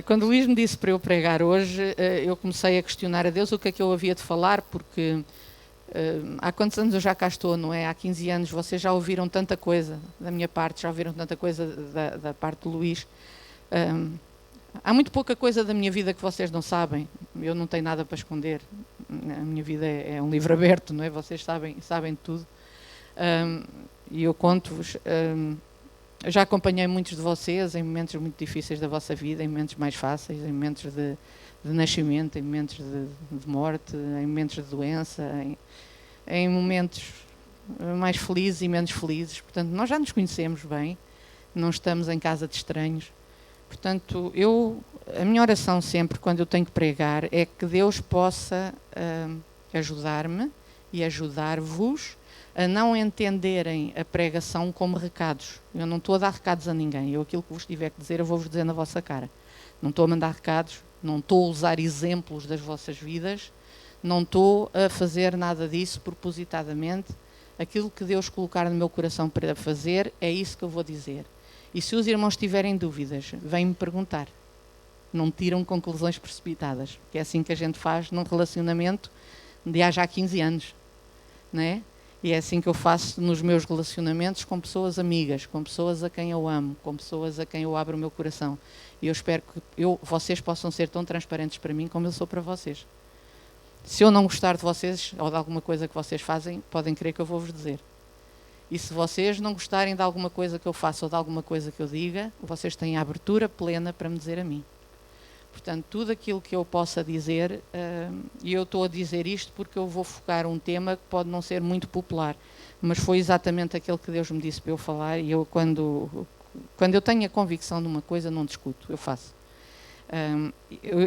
Quando o Luís me disse para eu pregar hoje, eu comecei a questionar a Deus o que é que eu havia de falar, porque há quantos anos eu já cá estou, não é? Há 15 anos, vocês já ouviram tanta coisa da minha parte, já ouviram tanta coisa da parte do Luís. Há muito pouca coisa da minha vida que vocês não sabem. Eu não tenho nada para esconder. A minha vida é um livro aberto, não é? Vocês sabem tudo. E eu conto-vos. Eu já acompanhei muitos de vocês em momentos muito difíceis da vossa vida, em momentos mais fáceis, em momentos de nascimento, em momentos de morte, em momentos de doença, em momentos mais felizes e menos felizes. Portanto, nós já nos conhecemos bem, não estamos em casa de estranhos. Portanto, a minha oração sempre, quando eu tenho que pregar, é que Deus possa ajudar-me e ajudar-vos a não entenderem a pregação como recados. Eu não estou a dar recados a ninguém. Aquilo que vos tiver que dizer, eu vou-vos dizer na vossa cara. Não estou a mandar recados, não estou a usar exemplos das vossas vidas, não estou a fazer nada disso propositadamente. Aquilo que Deus colocar no meu coração para fazer, é isso que eu vou dizer. E se os irmãos tiverem dúvidas, vêm-me perguntar. Não tiram conclusões precipitadas, que é assim que a gente faz num relacionamento de há já 15 anos, não é? E é assim que eu faço nos meus relacionamentos com pessoas amigas, com pessoas a quem eu amo, com pessoas a quem eu abro o meu coração. E eu espero que vocês possam ser tão transparentes para mim como eu sou para vocês. Se eu não gostar de vocês ou de alguma coisa que vocês fazem, podem crer que eu vou-vos dizer. E se vocês não gostarem de alguma coisa que eu faça ou de alguma coisa que eu diga, vocês têm a abertura plena para me dizer a mim. Portanto, tudo aquilo que eu possa dizer, e eu estou a dizer isto porque eu vou focar um tema que pode não ser muito popular, mas foi exatamente aquele que Deus me disse para eu falar, e eu quando eu tenho a convicção de uma coisa, não discuto, eu faço.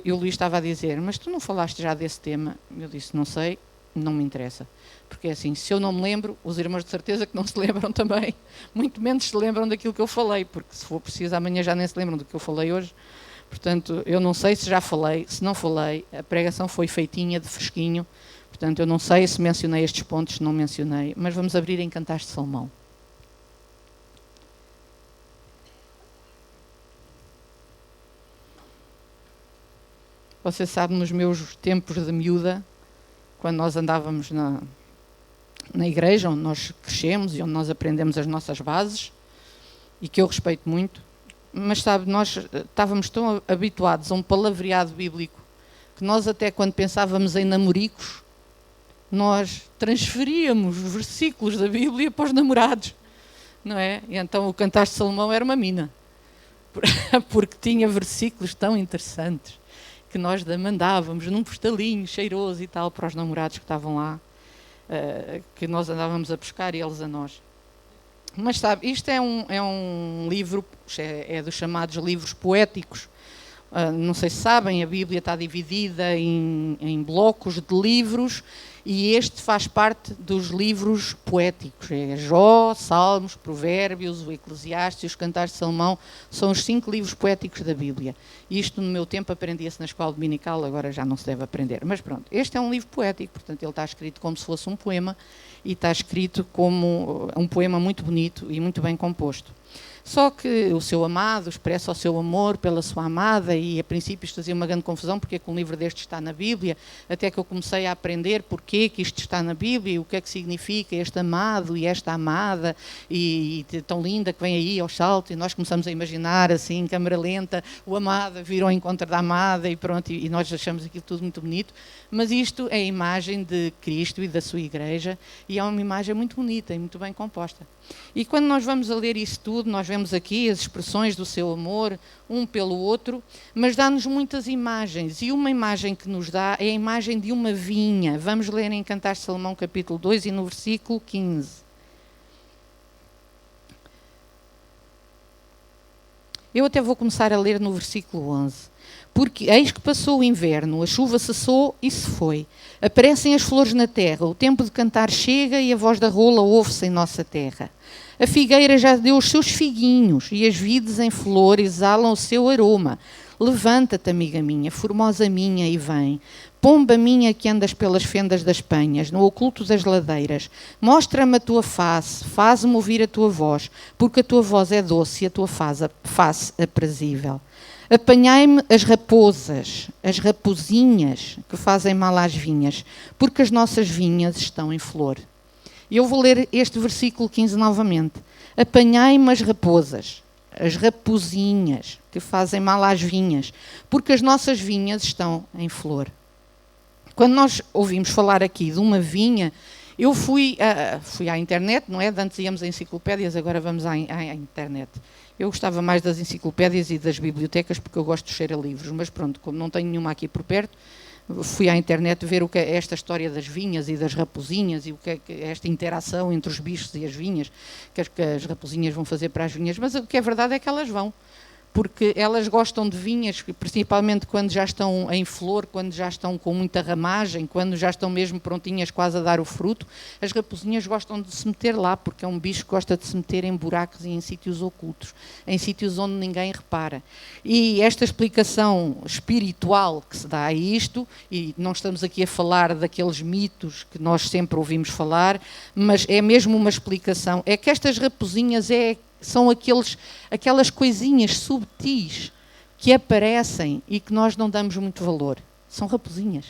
E o Luís estava a dizer, mas tu não falaste já desse tema? Eu disse, não sei, não me interessa. Porque é assim, se eu não me lembro, os irmãos de certeza que não se lembram também, muito menos se lembram daquilo que eu falei, porque se for preciso amanhã já nem se lembram do que eu falei hoje. Portanto, eu não sei se já falei, se não falei, a pregação foi feitinha de fresquinho, portanto, eu não sei se mencionei estes pontos, se não mencionei, mas vamos abrir em Cantares de Salomão. Você sabe, nos meus tempos de miúda, quando nós andávamos na igreja, onde nós crescemos e onde nós aprendemos as nossas bases, e que eu respeito muito, mas sabe, nós estávamos tão habituados a um palavreado bíblico que nós até quando pensávamos em namoricos, nós transferíamos os versículos da Bíblia para os namorados, não é? E então o Cantares de Salomão era uma mina, porque tinha versículos tão interessantes que nós mandávamos num postalinho cheiroso e tal para os namorados que estavam lá, que nós andávamos a buscar e eles a nós. Mas sabe, isto é um livro, é dos chamados livros poéticos. Não sei se sabem, a Bíblia está dividida em blocos de livros e este faz parte dos livros poéticos. É Jó, Salmos, Provérbios, o Eclesiastes e os Cantares de Salomão são os 5 livros poéticos da Bíblia. Isto no meu tempo aprendia-se na escola dominical, agora já não se deve aprender. Mas pronto, este é um livro poético, portanto ele está escrito como se fosse um poema e está escrito como um poema muito bonito e muito bem composto. Só que o seu amado expressa o seu amor pela sua amada e a princípio isto fazia uma grande confusão porque é que um livro deste está na Bíblia, até que eu comecei a aprender porque que isto está na Bíblia, o que é que significa este amado e esta amada e tão linda que vem aí aos saltos e nós começamos a imaginar assim, em câmara lenta, o amado vir ao encontro da amada e pronto, e nós achamos aquilo tudo muito bonito, mas isto é a imagem de Cristo e da sua igreja e é uma imagem muito bonita e muito bem composta. E quando nós vamos a ler isso tudo, nós vemos aqui as expressões do seu amor, um pelo outro, mas dá-nos muitas imagens. E uma imagem que nos dá é a imagem de uma vinha. Vamos ler em Cantares de Salomão, capítulo 2, e no versículo 15. Eu até vou começar a ler no versículo 11. Porque eis que passou o inverno, a chuva cessou e se foi. Aparecem as flores na terra, o tempo de cantar chega e a voz da rola ouve-se em nossa terra. A figueira já deu os seus figuinhos e as vides em flor exalam o seu aroma. Levanta-te, amiga minha, formosa minha, e vem. Pomba minha que andas pelas fendas das penhas, no oculto das ladeiras. Mostra-me a tua face, faz-me ouvir a tua voz, porque a tua voz é doce e a tua face aprazível. Apanhai-me as raposas, as raposinhas que fazem mal às vinhas, porque as nossas vinhas estão em flor. E eu vou ler este versículo 15 novamente. Apanhai-me as raposas, as raposinhas que fazem mal às vinhas, porque as nossas vinhas estão em flor. Quando nós ouvimos falar aqui de uma vinha, eu fui à internet, não é? Antes íamos a enciclopédias, agora vamos à internet. Eu gostava mais das enciclopédias e das bibliotecas, porque eu gosto de cheirar livros, mas pronto, como não tenho nenhuma aqui por perto, fui à internet ver o que é esta história das vinhas e das raposinhas e o que é esta interação entre os bichos e as vinhas, que as raposinhas vão fazer para as vinhas, mas o que é verdade é que elas vão, porque elas gostam de vinhas, principalmente quando já estão em flor, quando já estão com muita ramagem, quando já estão mesmo prontinhas quase a dar o fruto. As raposinhas gostam de se meter lá, porque é um bicho que gosta de se meter em buracos e em sítios ocultos, em sítios onde ninguém repara. E esta explicação espiritual que se dá a isto, e não estamos aqui a falar daqueles mitos que nós sempre ouvimos falar, mas é mesmo uma explicação, é que estas raposinhas são aquelas coisinhas subtis que aparecem e que nós não damos muito valor. São raposinhas.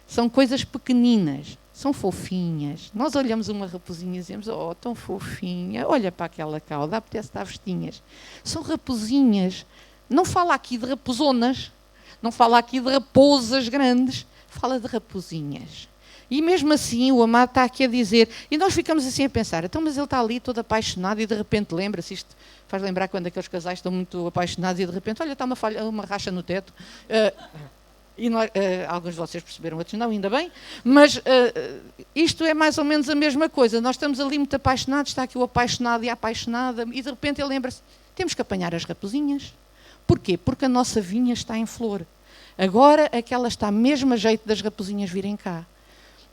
São coisas pequeninas. São fofinhas. Nós olhamos uma raposinha e dizemos, oh, tão fofinha, olha para aquela cauda, apetece dar vestinhas. São raposinhas. Não fala aqui de raposonas, não fala aqui de raposas grandes, fala de raposinhas. E mesmo assim o amado está aqui a dizer, e nós ficamos assim a pensar, então mas ele está ali todo apaixonado e de repente lembra-se, isto faz lembrar quando aqueles casais estão muito apaixonados e de repente, olha, está uma racha no teto. E nós, alguns de vocês perceberam, outros não, ainda bem, mas isto é mais ou menos a mesma coisa. Nós estamos ali muito apaixonados, está aqui o apaixonado e a apaixonada, e de repente ele lembra-se, temos que apanhar as raposinhas. Porquê? Porque a nossa vinha está em flor. Agora aquela está mesmo a jeito das raposinhas virem cá.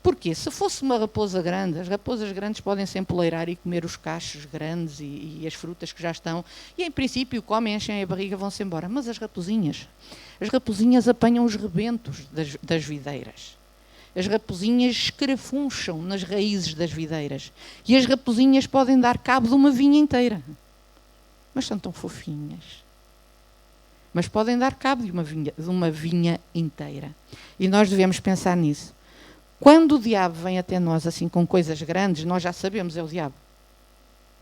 Porquê? Se fosse uma raposa grande, as raposas grandes podem se empoleirar e comer os cachos grandes e as frutas que já estão, e em princípio comem, enchem a barriga e vão-se embora. Mas as raposinhas apanham os rebentos das videiras. As raposinhas escarafuncham nas raízes das videiras. E as raposinhas podem dar cabo de uma vinha inteira. Mas são tão fofinhas. Mas podem dar cabo de uma vinha inteira. E nós devemos pensar nisso. Quando o diabo vem até nós assim com coisas grandes, nós já sabemos, é o diabo.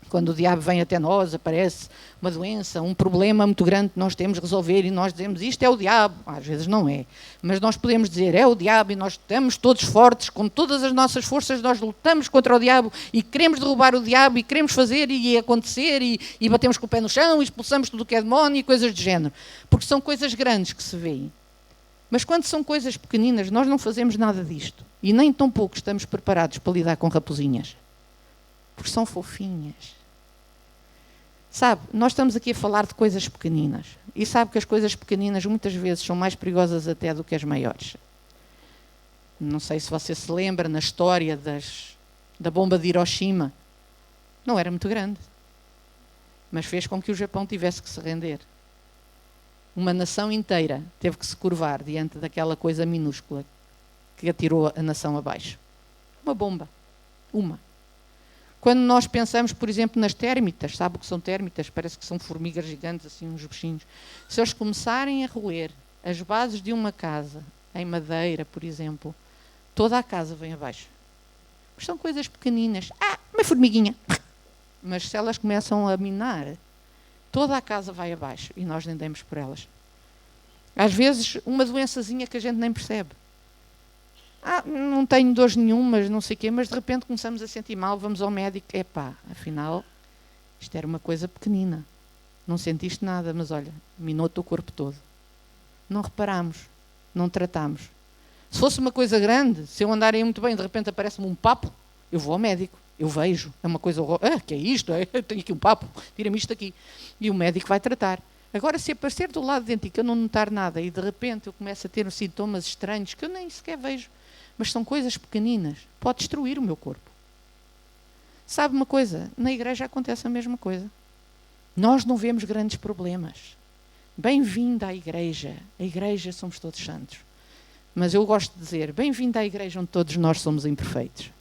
Quando o diabo vem até nós, aparece uma doença, um problema muito grande que nós temos de resolver e nós dizemos, isto é o diabo. Às vezes não é, mas nós podemos dizer, é o diabo, e nós estamos todos fortes, com todas as nossas forças, nós lutamos contra o diabo e queremos derrubar o diabo e queremos fazer e acontecer e batemos com o pé no chão e expulsamos tudo o que é demónio e coisas do género. Porque são coisas grandes que se veem. Mas quando são coisas pequeninas, nós não fazemos nada disto. E nem tão pouco estamos preparados para lidar com raposinhas. Porque são fofinhas. Sabe, nós estamos aqui a falar de coisas pequeninas. E sabe que as coisas pequeninas muitas vezes são mais perigosas até do que as maiores. Não sei se você se lembra na história da bomba de Hiroshima. Não era muito grande. Mas fez com que o Japão tivesse que se render. Uma nação inteira teve que se curvar diante daquela coisa minúscula que atirou a nação abaixo. Uma bomba. Uma. Quando nós pensamos, por exemplo, nas térmitas, sabe o que são térmitas? Parece que são formigas gigantes, assim, uns bichinhos. Se eles começarem a roer as bases de uma casa, em madeira, por exemplo, toda a casa vem abaixo. Mas são coisas pequeninas. Uma formiguinha. Mas se elas começam a minar, toda a casa vai abaixo e nós nem demos por elas. Às vezes, uma doençazinha que a gente nem percebe. Não tenho dores nenhumas, não sei o quê, mas de repente começamos a sentir mal, vamos ao médico. Afinal, isto era uma coisa pequenina. Não sentiste nada, mas olha, minou-te o corpo todo. Não reparamos, não tratamos. Se fosse uma coisa grande, se eu andar aí muito bem, de repente aparece-me um papo, eu vou ao médico. Eu vejo, é uma coisa horrorosa. Que é isto? Tenho aqui um papo, tira-me isto aqui. E o médico vai tratar. Agora, se aparecer do lado de dentro e eu não notar nada e de repente eu começo a ter uns sintomas estranhos que eu nem sequer vejo, mas são coisas pequeninas, pode destruir o meu corpo. Sabe uma coisa? Na igreja acontece a mesma coisa. Nós não vemos grandes problemas. Bem-vindo à igreja. A igreja somos todos santos. Mas eu gosto de dizer, bem-vindo à igreja onde todos nós somos imperfeitos.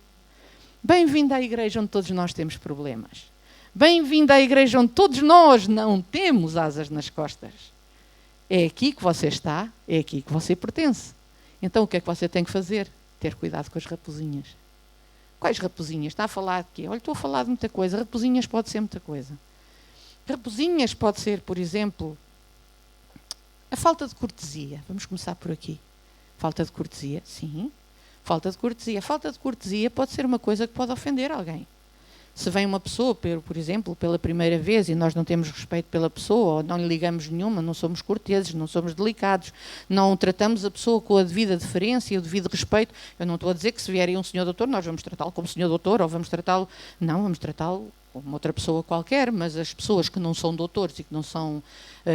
Bem-vindo à igreja onde todos nós temos problemas. Bem-vindo à igreja onde todos nós não temos asas nas costas. É aqui que você está, é aqui que você pertence. Então o que é que você tem que fazer? Ter cuidado com as raposinhas. Quais raposinhas? Está a falar de quê? Olha, estou a falar de muita coisa. Raposinhas pode ser muita coisa. Raposinhas pode ser, por exemplo, a falta de cortesia. Vamos começar por aqui. Falta de cortesia, sim. Falta de cortesia. Falta de cortesia pode ser uma coisa que pode ofender alguém. Se vem uma pessoa, por exemplo, pela primeira vez e nós não temos respeito pela pessoa, ou não lhe ligamos nenhuma, não somos corteses, não somos delicados, não tratamos a pessoa com a devida deferência e o devido respeito, eu não estou a dizer que se vier aí um senhor doutor, nós vamos tratá-lo como senhor doutor, ou vamos tratá-lo... Não, vamos tratá-lo como outra pessoa qualquer, mas as pessoas que não são doutores e que não são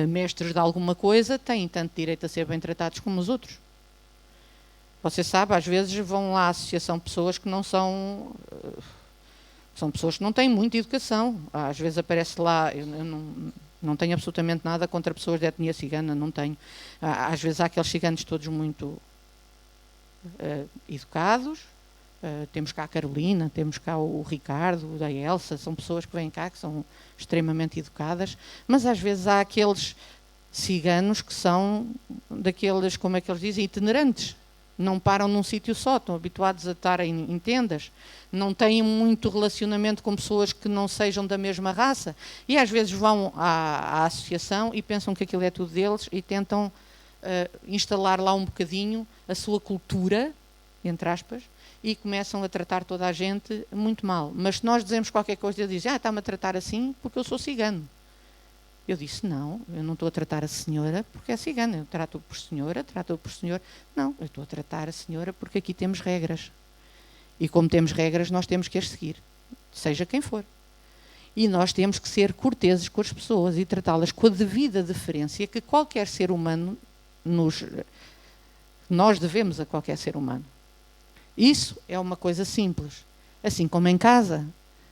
mestres de alguma coisa têm tanto direito a ser bem tratados como os outros. Você sabe, às vezes vão lá à associação pessoas que não são... São pessoas que não têm muita educação. Às vezes aparece lá, eu não tenho absolutamente nada contra pessoas de etnia cigana, não tenho. Às vezes há aqueles ciganos todos muito educados. Temos cá a Carolina, temos cá o Ricardo, a Elsa, são pessoas que vêm cá que são extremamente educadas, mas às vezes há aqueles ciganos que são daqueles, como é que eles dizem, itinerantes. Não param num sítio só, estão habituados a estar em tendas, não têm muito relacionamento com pessoas que não sejam da mesma raça e às vezes vão à associação e pensam que aquilo é tudo deles e tentam instalar lá um bocadinho a sua cultura, entre aspas, e começam a tratar toda a gente muito mal. Mas se nós dizemos qualquer coisa, eles dizem, está-me a tratar assim porque eu sou cigano. Eu disse, não, eu não estou a tratar a senhora porque é cigana, eu trato-o por senhora, trato-o por senhor. Não, eu estou a tratar a senhora porque aqui temos regras. E como temos regras, nós temos que as seguir, seja quem for. E nós temos que ser corteses com as pessoas e tratá-las com a devida deferência que qualquer ser humano nós devemos a qualquer ser humano. Isso é uma coisa simples. Assim como em casa.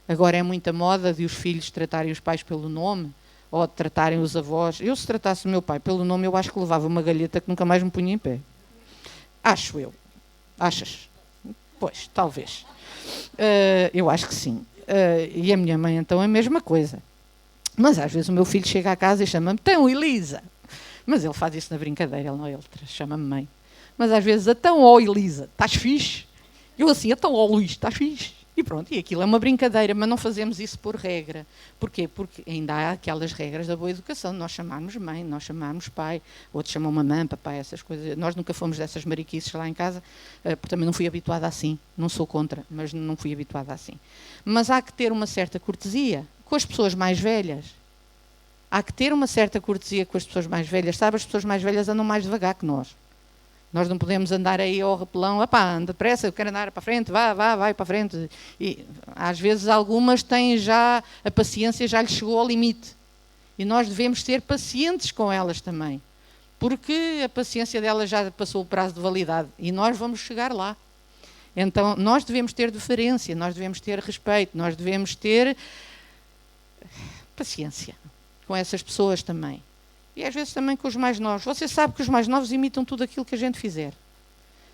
Agora é muita moda de os filhos tratarem os pais pelo nome, ou de tratarem os avós. Eu, se tratasse o meu pai pelo nome, eu acho que levava uma galheta que nunca mais me punha em pé. Acho eu. Achas? Pois, talvez. Eu acho que sim. E a minha mãe, então, é a mesma coisa. Mas às vezes o meu filho chega à casa e chama-me, então, Elisa. Mas ele faz isso na brincadeira, ele chama-me mãe. Mas às vezes, então, ó Elisa, estás fixe? Eu assim, então, ó Luís, estás fixe? E pronto, e aquilo é uma brincadeira, mas não fazemos isso por regra. Porquê? Porque ainda há aquelas regras da boa educação, nós chamarmos mãe, nós chamarmos pai, outros chamam mamãe, papai, essas coisas. Nós nunca fomos dessas mariquices lá em casa, porque também não fui habituada assim. Não sou contra, mas não fui habituada assim. Mas há que ter uma certa cortesia com as pessoas mais velhas. Há que ter uma certa cortesia com as pessoas mais velhas. Sabe, as pessoas mais velhas andam mais devagar que nós. Nós não podemos andar aí ao repelão, anda depressa, eu quero andar para a frente, vai para a frente. E, às vezes algumas têm já, a paciência já lhes chegou ao limite. E nós devemos ser pacientes com elas também. Porque a paciência delas já passou o prazo de validade e nós vamos chegar lá. Então, nós devemos ter deferência, nós devemos ter respeito, nós devemos ter paciência com essas pessoas também. E às vezes também com os mais novos. Você sabe que os mais novos imitam tudo aquilo que a gente fizer.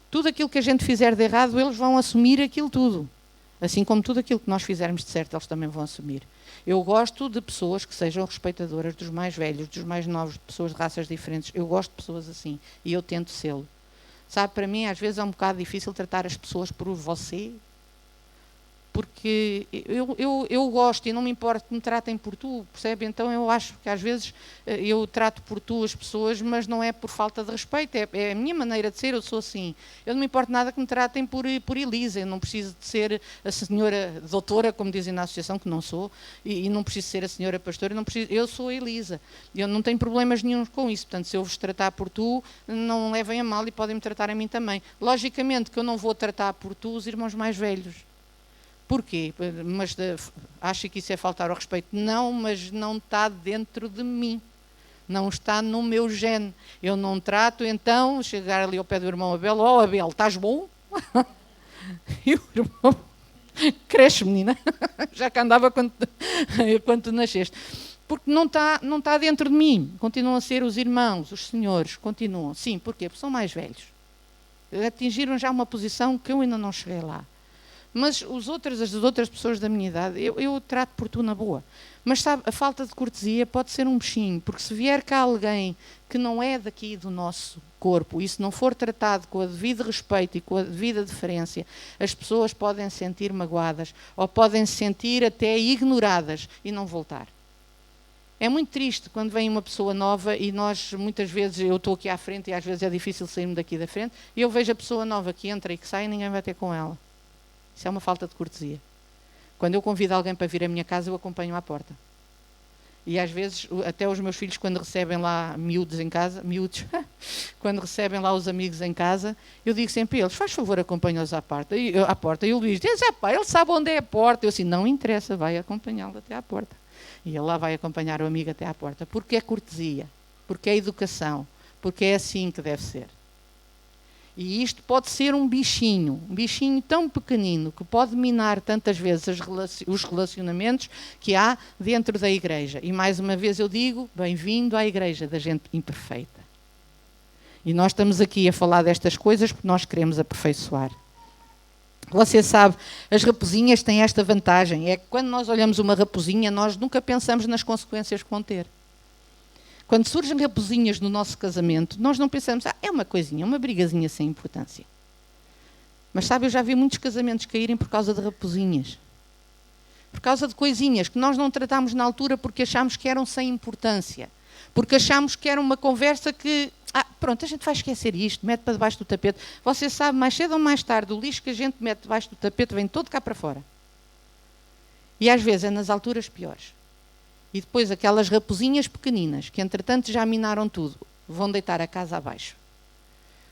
Tudo aquilo que a gente fizer de errado, eles vão assumir aquilo tudo. Assim como tudo aquilo que nós fizermos de certo, eles também vão assumir. Eu gosto de pessoas que sejam respeitadoras dos mais velhos, dos mais novos, de pessoas de raças diferentes. Eu gosto de pessoas assim. E eu tento sê-lo. Sabe, para mim, às vezes é um bocado difícil tratar as pessoas por você, porque eu gosto e não me importa que me tratem por tu, percebe? Então eu acho que às vezes eu trato por tu as pessoas, mas não é por falta de respeito, é a minha maneira de ser, eu sou assim. Eu não me importo nada que me tratem por Elisa, eu não preciso de ser a senhora doutora, como dizem na associação, que não sou, e não preciso ser a senhora pastora, eu sou a Elisa. Eu não tenho problemas nenhum com isso, portanto, se eu vos tratar por tu, não levem a mal e podem me tratar a mim também. Logicamente que eu não vou tratar por tu os irmãos mais velhos. Porquê? Mas acha que isso é faltar ao respeito? Não, mas não está dentro de mim. Não está no meu gene. Eu não trato, então, chegar ali ao pé do irmão Abel, Abel, estás bom? E o irmão, cresce, menina, já que andava quando tu nasceste. Porque não está dentro de mim. Continuam a ser os irmãos, os senhores, continuam. Sim, porquê? Porque são mais velhos. Atingiram já uma posição que eu ainda não cheguei lá. Mas as outras pessoas da minha idade, eu trato por tu na boa. Mas sabe, a falta de cortesia pode ser um bichinho, porque se vier cá alguém que não é daqui do nosso corpo e se não for tratado com o devido respeito e com a devida deferência, as pessoas podem se sentir magoadas ou podem se sentir até ignoradas e não voltar. É muito triste quando vem uma pessoa nova e nós, muitas vezes, eu estou aqui à frente e às vezes é difícil sair-me daqui da frente, e eu vejo a pessoa nova que entra e que sai e ninguém vai ter com ela. Isso é uma falta de cortesia. Quando eu convido alguém para vir à minha casa, eu acompanho à porta. E às vezes, até os meus filhos, quando recebem lá miúdos em casa, quando recebem lá os amigos em casa, eu digo sempre a eles, faz favor, acompanha-os à porta. E o Luís diz, pá, ele sabe onde é a porta. Eu assim, não interessa, vai acompanhá-lo até à porta. E ele lá vai acompanhar o amigo até à porta. Porque é cortesia, porque é educação, porque é assim que deve ser. E isto pode ser um bichinho tão pequenino que pode minar tantas vezes os relacionamentos que há dentro da igreja. E mais uma vez eu digo, bem-vindo à igreja da gente imperfeita. E nós estamos aqui a falar destas coisas porque nós queremos aperfeiçoar. Você sabe, as raposinhas têm esta vantagem, é que quando nós olhamos uma raposinha, nós nunca pensamos nas consequências que vão ter. Quando surgem raposinhas no nosso casamento, nós não pensamos, é uma coisinha, uma brigazinha sem importância. Mas sabe, eu já vi muitos casamentos caírem por causa de raposinhas. Por causa de coisinhas que nós não tratámos na altura porque achámos que eram sem importância. Porque achámos que era uma conversa que, pronto, a gente vai esquecer isto, mete para debaixo do tapete. Você sabe, mais cedo ou mais tarde, o lixo que a gente mete debaixo do tapete vem todo cá para fora. E às vezes é nas alturas piores. E depois aquelas raposinhas pequeninas, que entretanto já minaram tudo, vão deitar a casa abaixo.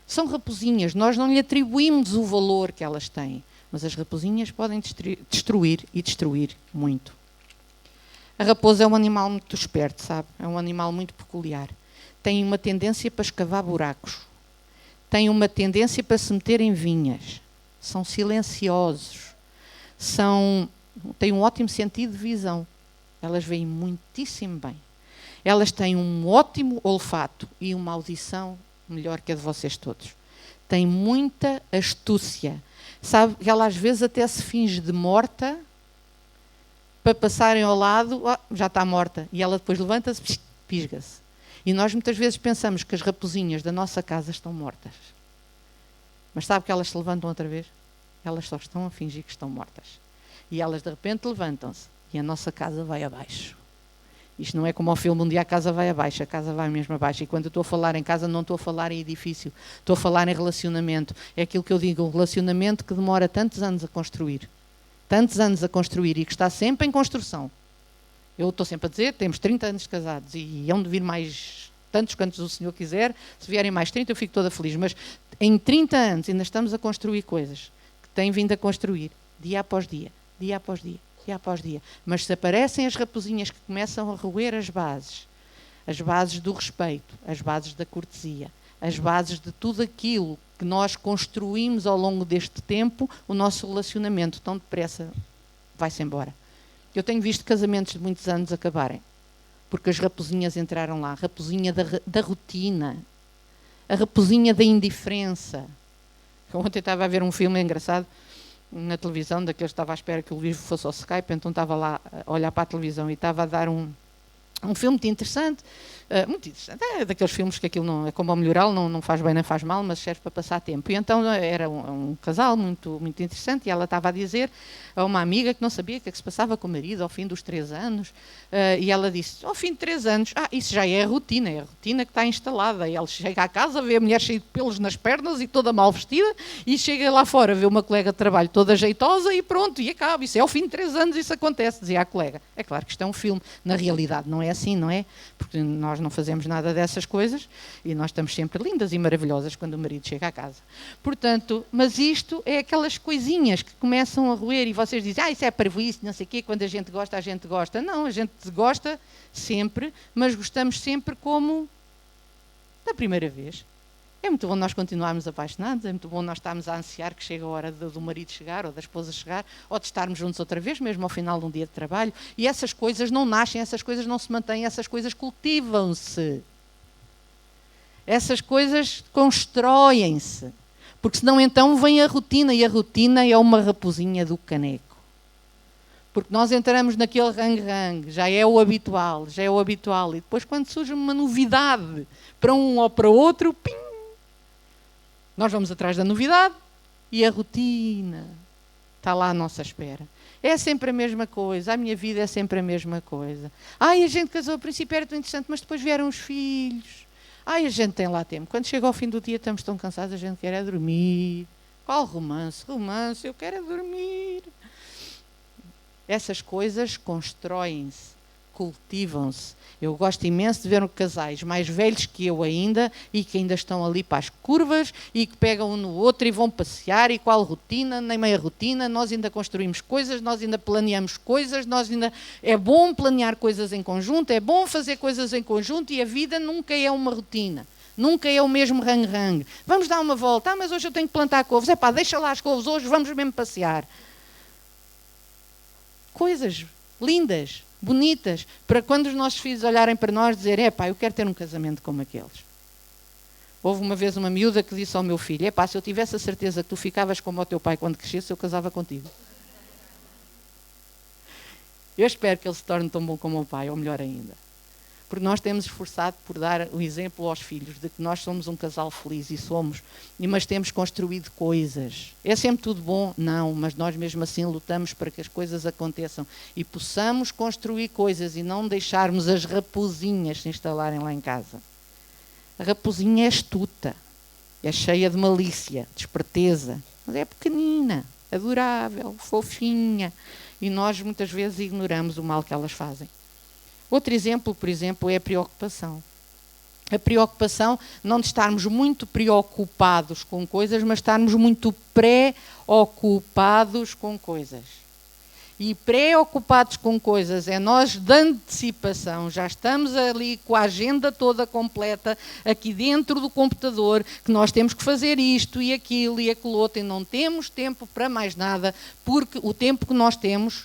São raposinhas, nós não lhe atribuímos o valor que elas têm, mas as raposinhas podem destruir e destruir muito. A raposa é um animal muito esperto, sabe? É um animal muito peculiar. Tem uma tendência para escavar buracos. Tem uma tendência para se meter em vinhas. São silenciosos. Têm um ótimo sentido de visão. Elas veem muitíssimo bem. Elas têm um ótimo olfato e uma audição melhor que a de vocês todos. Têm muita astúcia. Sabe que ela às vezes até se finge de morta para passarem ao lado, já está morta. E ela depois levanta-se, pisga-se. E nós muitas vezes pensamos que as raposinhas da nossa casa estão mortas. Mas sabe que elas se levantam outra vez? Elas só estão a fingir que estão mortas. E elas de repente levantam-se. E a nossa casa vai abaixo. Isto não é como ao filme Um Dia a Casa Vai Abaixo, a casa vai mesmo abaixo. E quando eu estou a falar em casa, não estou a falar em edifício, estou a falar em relacionamento. É aquilo que eu digo, um relacionamento que demora tantos anos a construir. Tantos anos a construir e que está sempre em construção. Eu estou sempre a dizer, temos 30 anos de casados e hão de vir mais tantos quantos o Senhor quiser. Se vierem mais 30, eu fico toda feliz. Mas em 30 anos ainda estamos a construir coisas que têm vindo a construir, dia após dia, dia após dia. Dia após dia. Mas se aparecem as raposinhas que começam a roer as bases do respeito, as bases da cortesia, as bases de tudo aquilo que nós construímos ao longo deste tempo, o nosso relacionamento tão depressa vai-se embora. Eu tenho visto casamentos de muitos anos acabarem, porque as raposinhas entraram lá, a raposinha da rotina, a raposinha da indiferença. Ontem estava a ver um filme engraçado, na televisão, daqueles que estava à espera que o Luís fosse ao Skype, então estava lá a olhar para a televisão e estava a dar um filme muito interessante, daqueles filmes que aquilo não é como ao melhoral, não faz bem nem faz mal, mas serve para passar tempo. E então era um casal muito, muito interessante e ela estava a dizer a uma amiga que não sabia o que é que se passava com o marido ao fim dos 3 anos, e ela disse, ao fim de 3 anos, isso já é a rotina que está instalada. E ele chega à casa, vê a mulher cheia de pelos nas pernas e toda mal vestida, e chega lá fora, vê uma colega de trabalho toda jeitosa e pronto, e acaba. Isso é ao fim de 3 anos, isso acontece, dizia a colega. É claro que isto é um filme, na realidade não é assim, não é? Porque nós não fazemos nada dessas coisas e nós estamos sempre lindas e maravilhosas quando o marido chega à casa. Portanto, mas isto é aquelas coisinhas que começam a roer e vocês dizem, isso é parvoíce, não sei o quê, quando a gente gosta, a gente gosta. Não, a gente gosta sempre, mas gostamos sempre como da primeira vez. É muito bom nós continuarmos apaixonados, é muito bom nós estarmos a ansiar que chegue a hora do marido chegar ou da esposa chegar, ou de estarmos juntos outra vez, mesmo ao final de um dia de trabalho. E essas coisas não nascem, essas coisas não se mantêm, essas coisas cultivam-se. Essas coisas constroem-se. Porque senão então vem a rotina, e a rotina é uma raposinha do caneco. Porque nós entramos naquele rangue-rangue, já é o habitual, e depois quando surge uma novidade para um ou para outro, pim, nós vamos atrás da novidade e a rotina está lá à nossa espera. É sempre a mesma coisa, a minha vida é sempre a mesma coisa. Ai, a gente casou, a princípio era tão interessante, mas depois vieram os filhos. Ai, a gente tem lá tempo. Quando chega ao fim do dia estamos tão cansados, a gente quer é dormir. Qual romance? Romance, eu quero é dormir. Essas coisas constroem-se, cultivam-se. Eu gosto imenso de ver casais mais velhos que eu ainda e que ainda estão ali para as curvas e que pegam um no outro e vão passear e qual rotina, nem meia rotina, nós ainda construímos coisas, nós ainda planeamos coisas, é bom planear coisas em conjunto, é bom fazer coisas em conjunto e a vida nunca é uma rotina. Nunca é o mesmo rangue-rangue. Vamos dar uma volta. Mas hoje eu tenho que plantar couves. Deixa lá as couves hoje, vamos mesmo passear. Coisas lindas, bonitas, para quando os nossos filhos olharem para nós dizer, eu quero ter um casamento como aqueles. Houve uma vez uma miúda que disse ao meu filho, se eu tivesse a certeza que tu ficavas como o teu pai quando crescesse, eu casava contigo. Eu espero que ele se torne tão bom como o pai, ou melhor ainda. Porque nós temos esforçado por dar o exemplo aos filhos de que nós somos um casal feliz e somos, mas temos construído coisas. É sempre tudo bom? Não, mas nós mesmo assim lutamos para que as coisas aconteçam e possamos construir coisas e não deixarmos as raposinhas se instalarem lá em casa. A raposinha é astuta, é cheia de malícia, de esperteza, mas é pequenina, adorável, fofinha e nós muitas vezes ignoramos o mal que elas fazem. Outro exemplo, por exemplo, é a preocupação. A preocupação, não de estarmos muito preocupados com coisas, mas estarmos muito preocupados com coisas. E preocupados com coisas é nós de antecipação, já estamos ali com a agenda toda completa, aqui dentro do computador, que nós temos que fazer isto e aquilo outro, e não temos tempo para mais nada, porque o tempo que nós temos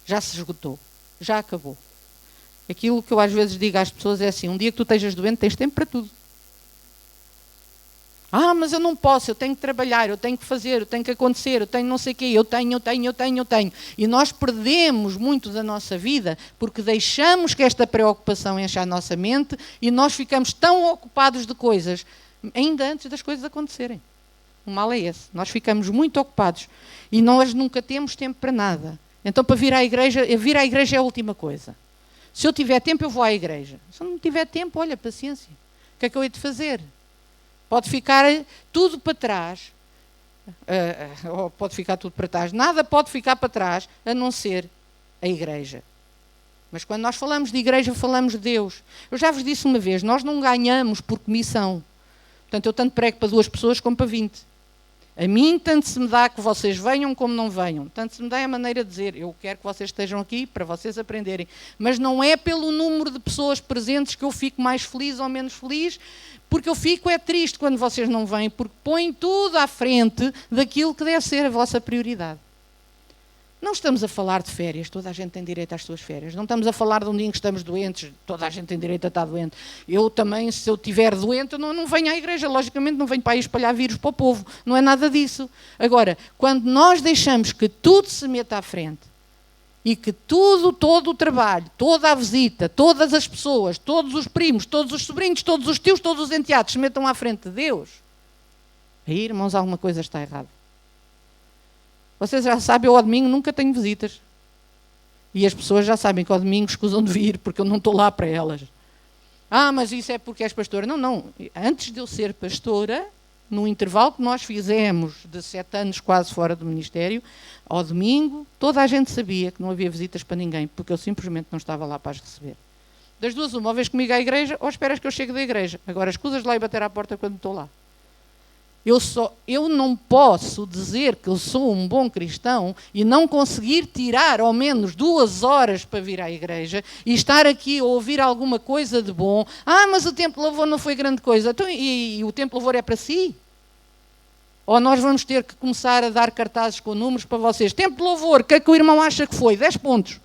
já se esgotou, já acabou. Aquilo que eu às vezes digo às pessoas é assim, um dia que tu estejas doente, tens tempo para tudo. Mas eu não posso, eu tenho que trabalhar, eu tenho que fazer, eu tenho que acontecer, eu tenho não sei o quê, eu tenho. E nós perdemos muito da nossa vida porque deixamos que esta preocupação encha a nossa mente e nós ficamos tão ocupados de coisas, ainda antes das coisas acontecerem. O mal é esse, nós ficamos muito ocupados e nós nunca temos tempo para nada. Então para vir à igreja é a última coisa. Se eu tiver tempo, eu vou à igreja. Se eu não tiver tempo, olha, paciência. O que é que eu hei de fazer? Pode ficar tudo para trás. Pode ficar tudo para trás. Nada pode ficar para trás, a não ser a igreja. Mas quando nós falamos de igreja, falamos de Deus. Eu já vos disse uma vez, nós não ganhamos por comissão. Portanto, eu tanto prego para 2 pessoas como para 20. A mim, tanto se me dá que vocês venham como não venham. Tanto se me dá a maneira de dizer, eu quero que vocês estejam aqui para vocês aprenderem. Mas não é pelo número de pessoas presentes que eu fico mais feliz ou menos feliz, porque eu fico triste quando vocês não vêm, porque põem tudo à frente daquilo que deve ser a vossa prioridade. Não estamos a falar de férias, toda a gente tem direito às suas férias. Não estamos a falar de um dia em que estamos doentes, toda a gente tem direito a estar doente. Eu também, se eu estiver doente, eu não venho à igreja, logicamente não venho para aí espalhar vírus para o povo. Não é nada disso. Agora, quando nós deixamos que tudo se meta à frente e que todo o trabalho, toda a visita, todas as pessoas, todos os primos, todos os sobrinhos, todos os tios, todos os enteados se metam à frente de Deus, aí, irmãos, alguma coisa está errada. Vocês já sabem, eu ao domingo nunca tenho visitas. E as pessoas já sabem que ao domingo escusam de vir, porque eu não estou lá para elas. Mas isso é porque és pastora. Não. Antes de eu ser pastora, no intervalo que nós fizemos de 7 anos quase fora do ministério, ao domingo, toda a gente sabia que não havia visitas para ninguém, porque eu simplesmente não estava lá para as receber. Das duas, uma vez comigo à igreja, ou esperas que eu chegue da igreja. Agora, escusas de lá e bater à porta quando estou lá. Eu não posso dizer que eu sou um bom cristão e não conseguir tirar ao menos 2 horas para vir à igreja e estar aqui a ouvir alguma coisa de bom. Mas o tempo de louvor não foi grande coisa. Então, e o tempo de louvor é para si? Ou nós vamos ter que começar a dar cartazes com números para vocês? Tempo de louvor, o que é que o irmão acha que foi? 10 pontos.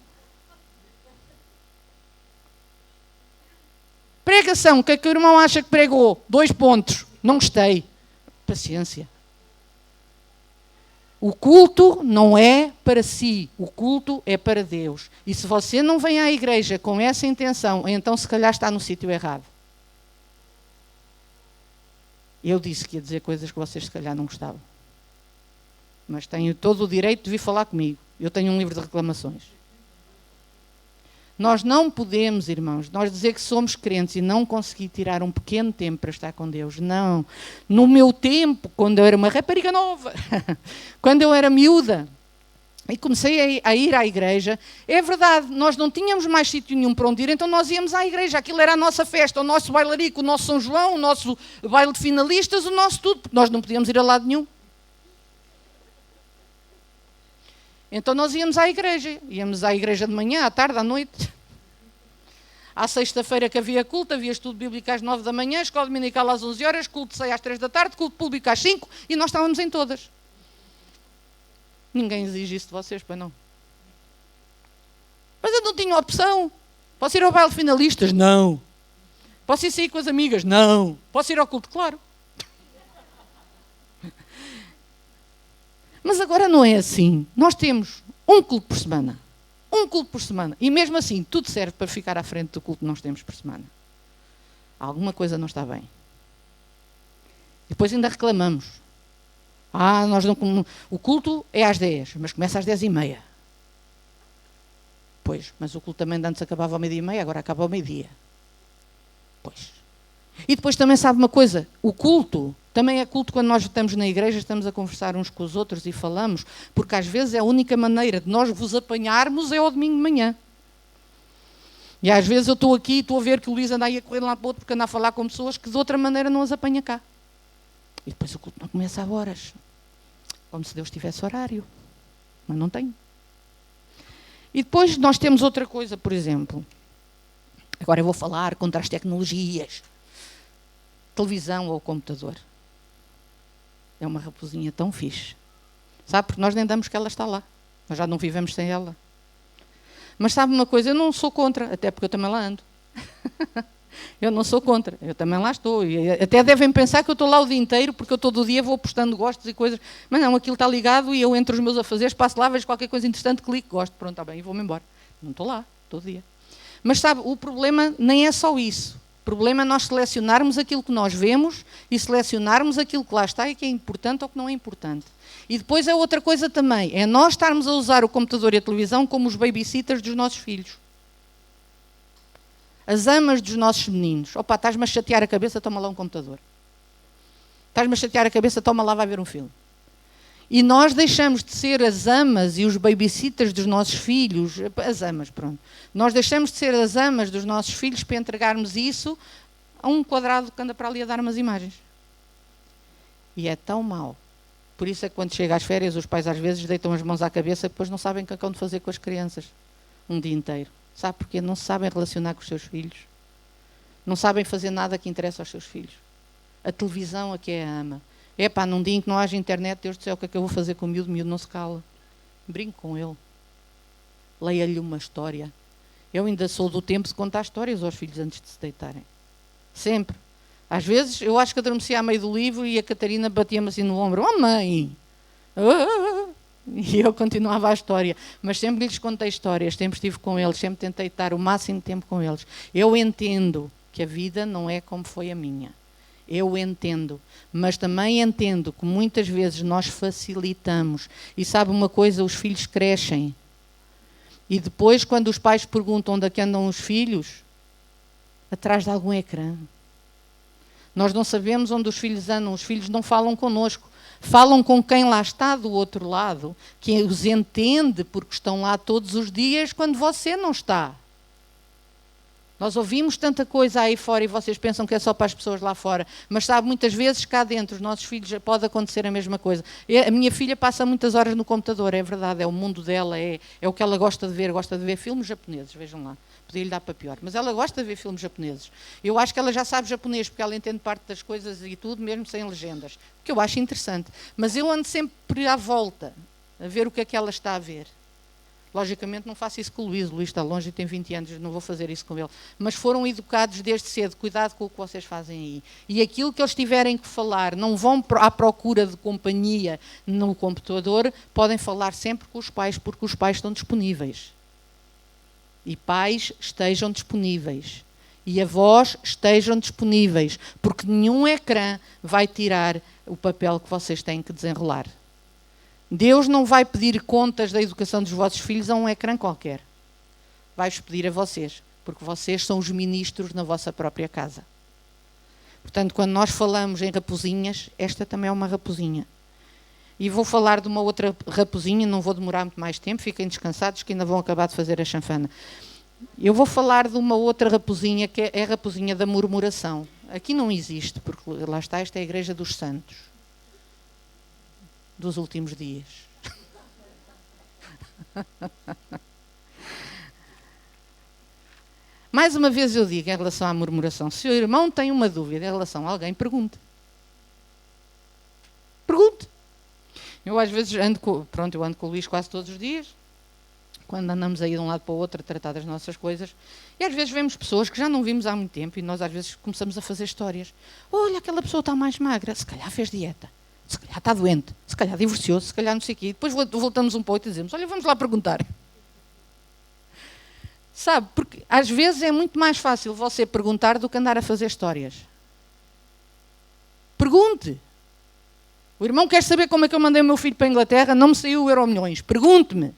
Pregação, o que é que o irmão acha que pregou? 2 pontos. Não gostei. Paciência. O culto não é para si, o culto é para Deus. E se você não vem à igreja com essa intenção, então se calhar está no sítio errado. Eu disse que ia dizer coisas que vocês se calhar não gostavam. Mas tenho todo o direito de vir falar comigo. Eu tenho um livro de reclamações. Nós não podemos, irmãos, nós dizer que somos crentes e não conseguir tirar um pequeno tempo para estar com Deus. Não. No meu tempo, quando eu era uma rapariga nova, quando eu era miúda, e comecei a ir à igreja, é verdade, nós não tínhamos mais sítio nenhum para onde ir, então nós íamos à igreja. Aquilo era a nossa festa, o nosso bailarico, o nosso São João, o nosso baile de finalistas, o nosso tudo, porque nós não podíamos ir a lado nenhum. Então nós íamos à igreja de manhã, à tarde, à noite. À sexta-feira que havia culto, havia estudo bíblico às 9 da manhã, escola dominical às 11 horas, culto de ceia às 3 da tarde, culto público às 5 e nós estávamos em todas. Ninguém exige isso de vocês, pois não? Mas eu não tinha opção. Posso ir ao baile de finalistas? Não. Posso ir sair com as amigas? Não. Posso ir ao culto? Claro. Mas agora não é assim. Nós temos um culto por semana. Um culto por semana. E mesmo assim, tudo serve para ficar à frente do culto que nós temos por semana. Alguma coisa não está bem. E depois ainda reclamamos. Nós não... O culto é às 10, mas começa às 10h30. Pois, mas o culto também de antes acabava ao 12h30, agora acaba ao meio-dia. Pois. E depois também sabe uma coisa, o culto também é culto quando nós estamos na igreja, estamos a conversar uns com os outros e falamos, porque às vezes é a única maneira de nós vos apanharmos é ao domingo de manhã. E às vezes eu estou aqui e estou a ver que o Luís anda aí a correr lá para o outro porque anda a falar com pessoas que de outra maneira não as apanha cá. E depois o culto não começa a horas, como se Deus tivesse horário, mas não tem. E depois nós temos outra coisa, por exemplo, agora eu vou falar contra as tecnologias, televisão ou computador. É uma raposinha tão fixe. Sabe, porque nós nem damos que ela está lá. Nós já não vivemos sem ela. Mas sabe uma coisa, eu não sou contra, até porque eu também lá ando. Eu não sou contra, eu também lá estou. E até devem pensar que eu estou lá o dia inteiro, porque eu todo o dia vou postando gostos e coisas. Mas não, aquilo está ligado e eu entre os meus afazeres passo lá, vejo qualquer coisa interessante, clico, gosto, pronto, está bem, e vou-me embora. Não estou lá, todo dia. Mas sabe, o problema nem é só isso. O problema é nós selecionarmos aquilo que nós vemos e selecionarmos aquilo que lá está e que é importante ou que não é importante. E depois é outra coisa também, é nós estarmos a usar o computador e a televisão como os babysitters dos nossos filhos. As amas dos nossos meninos. Opa, estás-me a chatear a cabeça, toma lá um computador. Estás-me a chatear a cabeça, toma lá, vai ver um filme. E nós deixamos de ser as amas e os babysitters dos nossos filhos, as amas, pronto. Nós deixamos de ser as amas dos nossos filhos para entregarmos isso a um quadrado que anda para ali a dar umas imagens. E é tão mau. Por isso é que quando chega às férias, os pais às vezes deitam as mãos à cabeça e depois não sabem o que acabam de fazer com as crianças um dia inteiro. Sabe porquê? Não se sabem relacionar com os seus filhos. Não sabem fazer nada que interessa aos seus filhos. A televisão é que é a ama. Num dia em que não haja internet, Deus do céu, o que é que eu vou fazer com o miúdo? O miúdo não se cala. Brinco com ele. Leia-lhe uma história. Eu ainda sou do tempo de contar histórias aos filhos antes de se deitarem. Sempre. Às vezes, eu acho que adormecia a meio do livro e a Catarina batia-me assim no ombro. Oh, mãe! E eu continuava a história. Mas sempre lhes contei histórias, sempre estive com eles, sempre tentei estar o máximo de tempo com eles. Eu entendo que a vida não é como foi a minha. Eu entendo, mas também entendo que muitas vezes nós facilitamos. E sabe uma coisa, os filhos crescem. E depois, quando os pais perguntam onde é que andam os filhos, atrás de algum ecrã. Nós não sabemos onde os filhos andam, os filhos não falam connosco. Falam com quem lá está do outro lado, que os entende porque estão lá todos os dias quando você não está. Nós ouvimos tanta coisa aí fora e vocês pensam que é só para as pessoas lá fora. Mas sabe, muitas vezes cá dentro, os nossos filhos, pode acontecer a mesma coisa. A minha filha passa muitas horas no computador, é verdade, é o mundo dela, é o que ela gosta de ver filmes japoneses, vejam lá. Podia-lhe dar para pior, mas ela gosta de ver filmes japoneses. Eu acho que ela já sabe japonês, porque ela entende parte das coisas e tudo, mesmo sem legendas. Que eu acho interessante. Mas eu ando sempre à volta, a ver o que é que ela está a ver. Logicamente não faço isso com o Luís está longe e tem 20 anos, não vou fazer isso com ele. Mas foram educados desde cedo, cuidado com o que vocês fazem aí. E aquilo que eles tiverem que falar, não vão à procura de companhia no computador, podem falar sempre com os pais, porque os pais estão disponíveis. E pais estejam disponíveis. E avós estejam disponíveis, porque nenhum ecrã vai tirar o papel que vocês têm que desenrolar. Deus não vai pedir contas da educação dos vossos filhos a um ecrã qualquer. Vai-vos pedir a vocês, porque vocês são os ministros na vossa própria casa. Portanto, quando nós falamos em raposinhas, esta também é uma raposinha. E vou falar de uma outra raposinha, não vou demorar muito mais tempo, fiquem descansados que ainda vão acabar de fazer a chanfana. Eu vou falar de uma outra raposinha, que é a raposinha da murmuração. Aqui não existe, porque lá está, esta é a Igreja dos Santos. Dos últimos dias. Mais uma vez eu digo em relação à murmuração, se o irmão tem uma dúvida em relação a alguém, pergunte. Pergunte. Eu às vezes ando com o Luís quase todos os dias, quando andamos aí de um lado para o outro a tratar das nossas coisas, e às vezes vemos pessoas que já não vimos há muito tempo e nós às vezes começamos a fazer histórias. Olha, aquela pessoa está mais magra, se calhar fez dieta. Se calhar está doente, se calhar divorciou-se, se calhar não sei o quê. Depois voltamos um pouco e dizemos, olha, vamos lá perguntar. Sabe, porque às vezes é muito mais fácil você perguntar do que andar a fazer histórias. Pergunte. O irmão quer saber como é que eu mandei o meu filho para a Inglaterra, não me saiu o Euromilhões. Pergunte-me.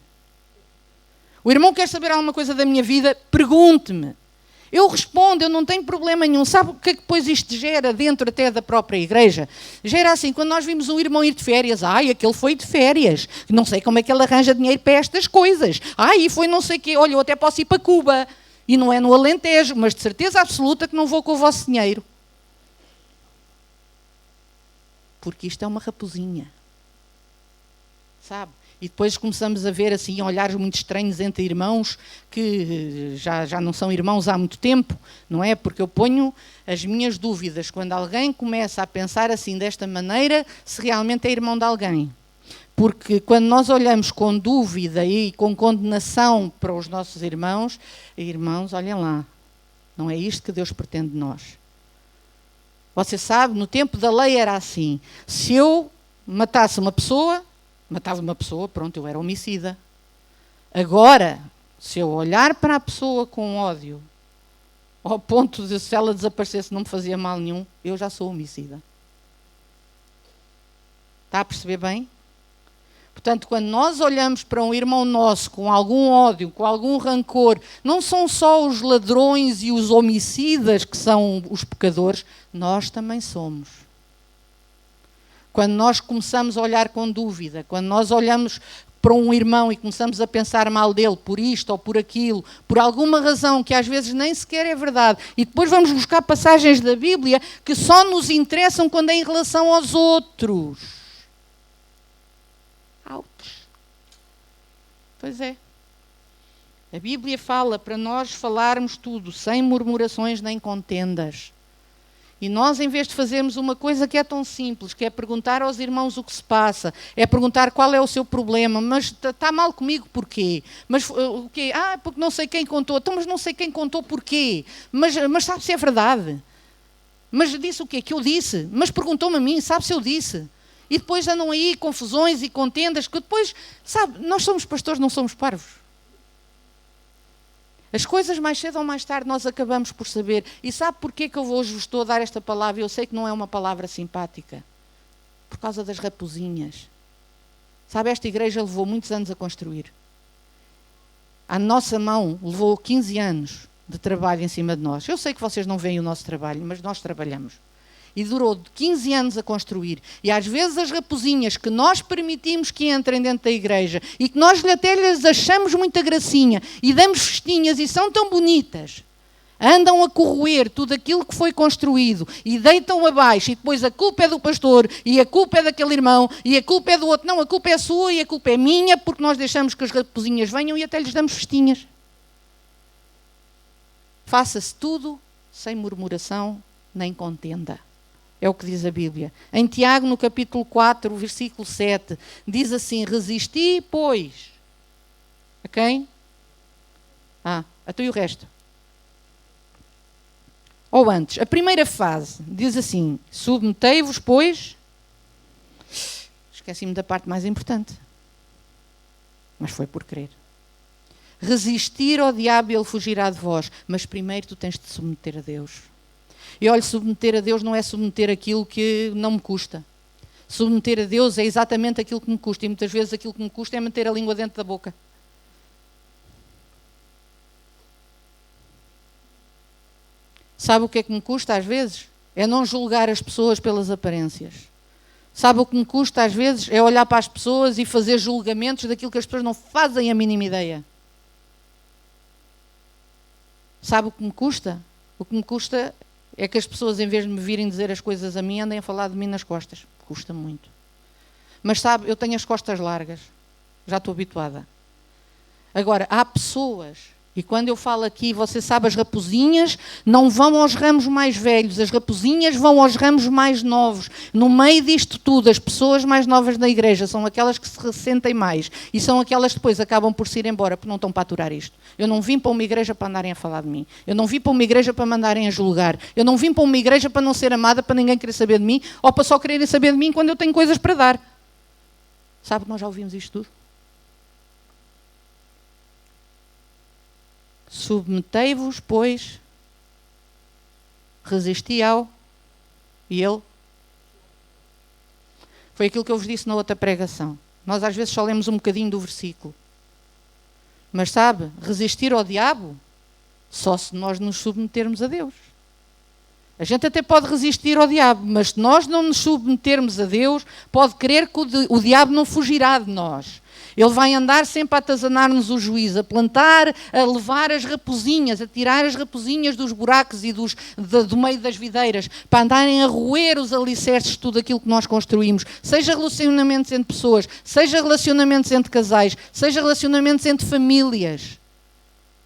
O irmão quer saber alguma coisa da minha vida, pergunte-me. Eu respondo, eu não tenho problema nenhum. Sabe o que é que depois isto gera dentro até da própria igreja? Gera assim, quando nós vimos um irmão ir de férias, aquele foi de férias, não sei como é que ele arranja dinheiro para estas coisas. E foi não sei o quê, olha, eu até posso ir para Cuba. E não é no Alentejo, mas de certeza absoluta que não vou com o vosso dinheiro. Porque isto é uma raposinha. Sabe? E depois começamos a ver assim olhares muito estranhos entre irmãos que já não são irmãos há muito tempo, não é? Porque eu ponho as minhas dúvidas quando alguém começa a pensar assim desta maneira, se realmente é irmão de alguém. Porque quando nós olhamos com dúvida e com condenação para os nossos irmãos, olhem lá, não é isto que Deus pretende de nós. Você sabe, no tempo da lei era assim, se eu matasse uma pessoa, matava uma pessoa, pronto, eu era homicida. Agora, se eu olhar para a pessoa com ódio, ao ponto de se ela desaparecesse não me fazia mal nenhum, eu já sou homicida. Está a perceber bem? Portanto, quando nós olhamos para um irmão nosso com algum ódio, com algum rancor, não são só os ladrões e os homicidas que são os pecadores, nós também somos. Quando nós começamos a olhar com dúvida, quando nós olhamos para um irmão e começamos a pensar mal dele por isto ou por aquilo, por alguma razão que às vezes nem sequer é verdade, e depois vamos buscar passagens da Bíblia que só nos interessam quando é em relação aos outros. Ouch. Pois é. A Bíblia fala para nós falarmos tudo, sem murmurações nem contendas. E nós, em vez de fazermos uma coisa que é tão simples, que é perguntar aos irmãos o que se passa, é perguntar qual é o seu problema, mas está mal comigo porquê? Mas o quê? Porque não sei quem contou. Então, mas não sei quem contou porquê? Mas sabe se é verdade? Mas disse o quê? Que eu disse? Mas perguntou-me a mim, sabe se eu disse? E depois andam aí confusões e contendas, que depois, sabe, nós somos pastores, não somos parvos. As coisas mais cedo ou mais tarde nós acabamos por saber. E sabe porquê que eu hoje vos estou a dar esta palavra? Eu sei que não é uma palavra simpática. Por causa das raposinhas. Sabe, esta igreja levou muitos anos a construir. A nossa mão levou 15 anos de trabalho em cima de nós. Eu sei que vocês não veem o nosso trabalho, mas nós trabalhamos. E durou 15 anos a construir. E às vezes as raposinhas que nós permitimos que entrem dentro da igreja e que nós até lhes achamos muita gracinha e damos festinhas e são tão bonitas, andam a corroer tudo aquilo que foi construído e deitam abaixo e depois a culpa é do pastor e a culpa é daquele irmão e a culpa é do outro. Não, a culpa é sua e a culpa é minha porque nós deixamos que as raposinhas venham e até lhes damos festinhas. Faça-se tudo sem murmuração nem contenda. É o que diz a Bíblia. Em Tiago, no capítulo 4, versículo 7, diz assim: resisti, pois. quem? Até o resto. Ou antes, a primeira fase diz assim: submetei-vos, pois... Esqueci-me da parte mais importante. Mas foi por querer. Resistir ao diabo e ele fugirá de vós. Mas primeiro tu tens de te submeter a Deus. E olha, submeter a Deus não é submeter aquilo que não me custa. Submeter a Deus é exatamente aquilo que me custa. E muitas vezes aquilo que me custa é meter a língua dentro da boca. Sabe o que é que me custa às vezes? É não julgar as pessoas pelas aparências. Sabe o que me custa às vezes? É olhar para as pessoas e fazer julgamentos daquilo que as pessoas não fazem a mínima ideia. Sabe o que me custa? O que me custa é que as pessoas, em vez de me virem dizer as coisas a mim, andem a falar de mim nas costas. Custa muito. Mas sabe, eu tenho as costas largas. Já estou habituada. Agora, há pessoas... E quando eu falo aqui, você sabe, as raposinhas não vão aos ramos mais velhos, as raposinhas vão aos ramos mais novos. No meio disto tudo, as pessoas mais novas da igreja são aquelas que se ressentem mais e são aquelas que depois acabam por se ir embora porque não estão para aturar isto. Eu não vim para uma igreja para andarem a falar de mim. Eu não vim para uma igreja para mandarem a julgar. Eu não vim para uma igreja para não ser amada, para ninguém querer saber de mim ou para só quererem saber de mim quando eu tenho coisas para dar. Sabe que nós já ouvimos isto tudo? Submetei-vos, pois, resisti ao, e ele. Foi aquilo que eu vos disse na outra pregação. Nós às vezes só lemos um bocadinho do versículo. Mas sabe, resistir ao diabo, só se nós nos submetermos a Deus. A gente até pode resistir ao diabo, mas se nós não nos submetermos a Deus, pode crer que o diabo não fugirá de nós. Ele vai andar sempre a atazanar-nos o juízo, a plantar, a levar as raposinhas, a tirar as raposinhas dos buracos e do meio das videiras, para andarem a roer os alicerces de tudo aquilo que nós construímos. Seja relacionamentos entre pessoas, seja relacionamentos entre casais, seja relacionamentos entre famílias.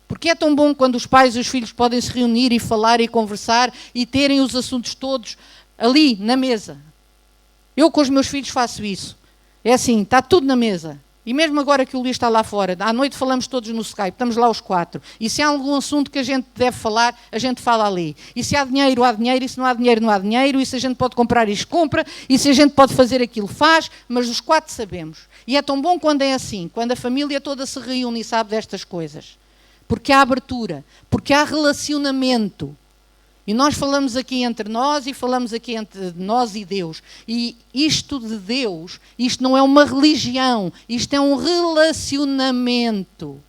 Porque é tão bom quando os pais e os filhos podem se reunir e falar e conversar e terem os assuntos todos ali, na mesa. Eu com os meus filhos faço isso. É assim, está tudo na mesa. E mesmo agora que o Luís está lá fora, à noite falamos todos no Skype, estamos lá os 4. E se há algum assunto que a gente deve falar, a gente fala ali. E se há dinheiro, e se não há dinheiro, não há dinheiro. E se a gente pode comprar isto, compra. E se a gente pode fazer aquilo, faz. Mas os 4 sabemos. E é tão bom quando é assim, quando a família toda se reúne e sabe destas coisas. Porque há abertura, porque há relacionamento. E nós falamos aqui entre nós e falamos aqui entre nós e Deus. E isto de Deus, isto não é uma religião, isto é um relacionamento.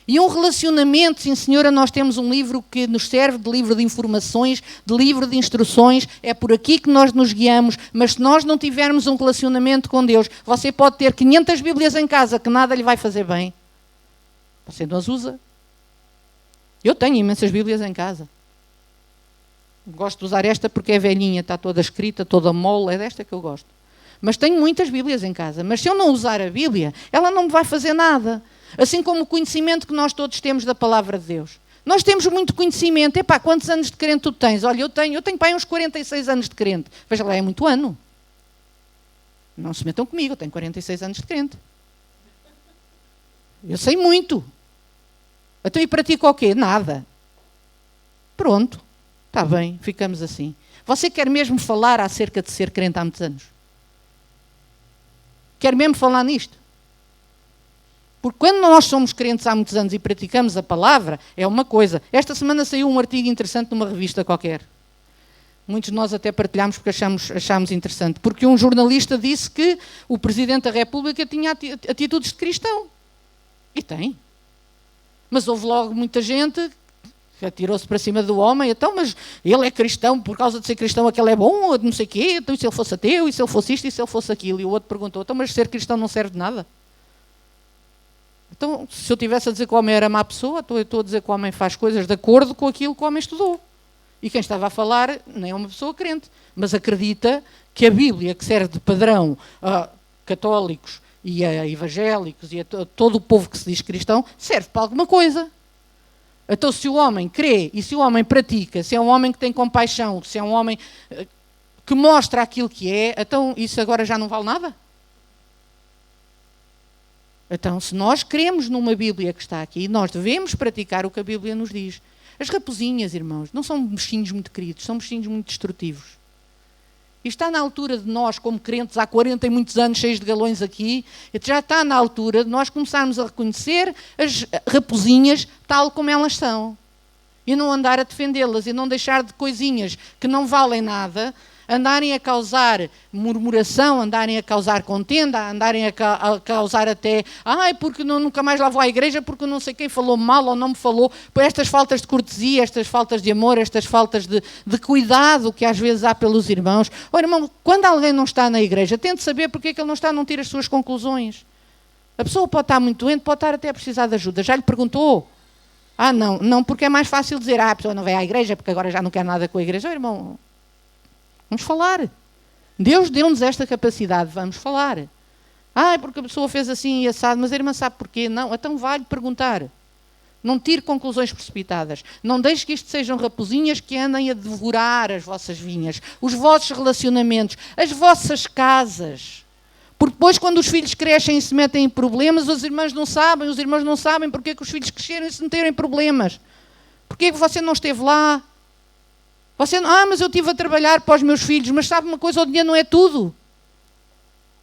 E um relacionamento, sim senhora, nós temos um livro que nos serve de livro de informações, de livro de instruções, é por aqui que nós nos guiamos, mas se nós não tivermos um relacionamento com Deus, você pode ter 500 Bíblias em casa que nada lhe vai fazer bem. Você não as usa. Eu tenho imensas Bíblias em casa. Gosto de usar esta porque é velhinha, está toda escrita, toda mole, é desta que eu gosto. Mas tenho muitas Bíblias em casa. Mas se eu não usar a Bíblia, ela não me vai fazer nada. Assim como o conhecimento que nós todos temos da palavra de Deus. Nós temos muito conhecimento. Epá, quantos anos de crente tu tens? Olha, eu tenho pá, uns 46 anos de crente. Veja lá, é muito ano. Não se metam comigo, eu tenho 46 anos de crente. Eu sei muito. Então e pratico o quê? Nada. Pronto. Está bem, ficamos assim. Você quer mesmo falar acerca de ser crente há muitos anos? Quer mesmo falar nisto? Porque quando nós somos crentes há muitos anos e praticamos a palavra, é uma coisa. Esta semana saiu um artigo interessante numa revista qualquer. Muitos de nós até partilhámos porque achámos interessante. Porque um jornalista disse que o Presidente da República tinha atitudes de cristão. E tem. Mas houve logo muita gente que atirou-se para cima do homem, então, mas ele é cristão, por causa de ser cristão aquele é bom, não sei o quê, então e se ele fosse ateu, e se ele fosse isto, e se ele fosse aquilo. E o outro perguntou, então, mas ser cristão não serve de nada? Então, se eu estivesse a dizer que o homem era má pessoa, então eu estou a dizer que o homem faz coisas de acordo com aquilo que o homem estudou. E quem estava a falar nem é uma pessoa crente, mas acredita que a Bíblia, que serve de padrão a católicos e a evangélicos e a todo o povo que se diz cristão, serve para alguma coisa. Então, se o homem crê e se o homem pratica, se é um homem que tem compaixão, se é um homem que mostra aquilo que é, então isso agora já não vale nada? Então, se nós cremos numa Bíblia que está aqui, nós devemos praticar o que a Bíblia nos diz. As raposinhas, irmãos, não são bichinhos muito queridos, são bichinhos muito destrutivos. E está na altura de nós, como crentes, há 40 e muitos anos, cheios de galões aqui, já está na altura de nós começarmos a reconhecer as raposinhas tal como elas são. E não andar a defendê-las, e não deixar de coisinhas que não valem nada, andarem a causar murmuração, andarem a causar contenda, andarem a causar até, porque nunca mais lá vou à igreja, porque não sei quem falou mal ou não me falou, por estas faltas de cortesia, estas faltas de amor, estas faltas de cuidado que às vezes há pelos irmãos. Ora, irmão, quando alguém não está na igreja, tente saber porque é que ele não está, não tira as suas conclusões. A pessoa pode estar muito doente, pode estar até a precisar de ajuda. Já lhe perguntou? Não, porque é mais fácil dizer, a pessoa não vai à igreja porque agora já não quer nada com a igreja. Irmão, vamos falar. Deus deu-nos esta capacidade, vamos falar. Porque a pessoa fez assim e assado, mas a irmã sabe porquê? Não, então vai-lhe perguntar. Não tire conclusões precipitadas. Não deixe que isto sejam raposinhas que andem a devorar as vossas vinhas, os vossos relacionamentos, as vossas casas. Porque depois, quando os filhos crescem e se metem em problemas, os irmãos não sabem porque é que os filhos cresceram e se meteram em problemas. Porque é que você não esteve lá? Mas eu estive a trabalhar para os meus filhos, mas sabe uma coisa, o dinheiro não é tudo.